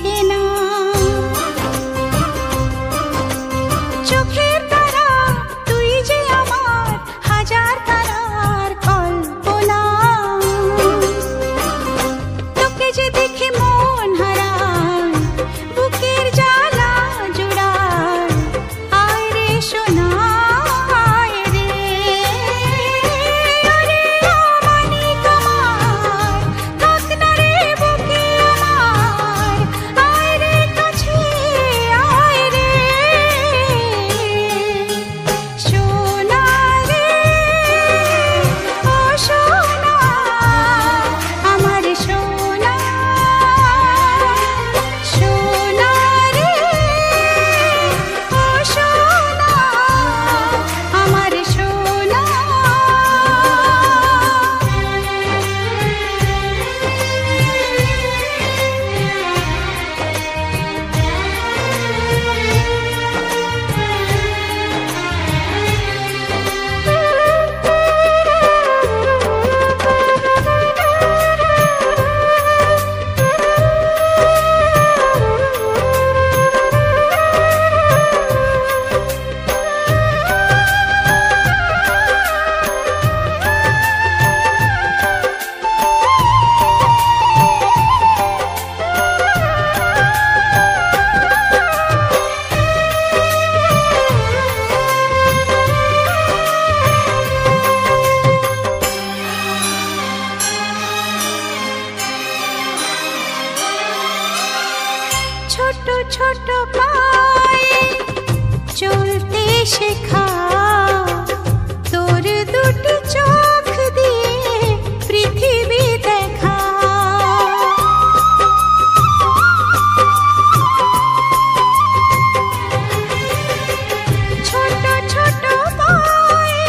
কেনা। চোখের তারা তুই যে আমার হাজার তারার কল্পনা। তোকে যে দেখে মন হারায়, বুকের জ্বালা জুড়ায়। আয় রে সোনা আয় রে, আরে আমানিক আমার, থাক না রে বুকে আমার। আয় রে কাছে আয় রে, সোনা রে ও সোনা আমার সোনা। সোনা রে ও সোনা আমার সোনা। ছোট ছোট পায়ে চলতে শেখা, তোর দুটি চোখ দিয়ে পৃথিবী দেখা। ছোট ছোট পায়ে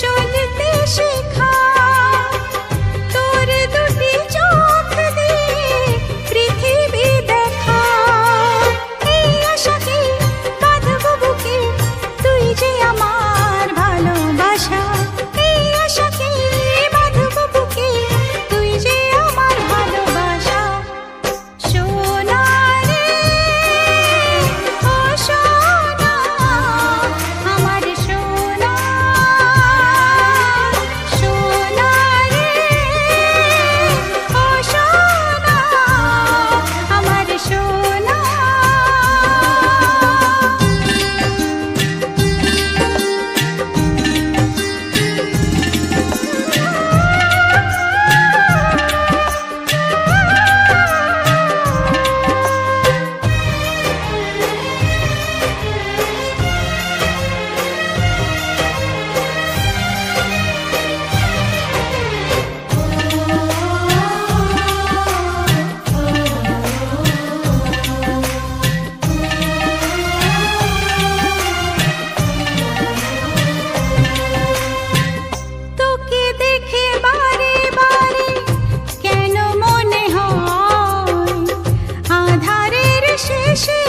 চলতে শেখা, তোর দুটি চোখ দিয়ে পৃথিবী দেখা। এই আশাকে বাঁধবো বুকে, তুই যে আমার ভালোবাসা। এই আশাকে বাঁধবো বুকে, তুই যে আমার ভালোবাসা। সোনা রে ও সোনা আমার সোনা। সোনা রে ও সোনা আমার সোনা। তোকে দেখে বারে বারে কেন মনে হয় আধারের শেষে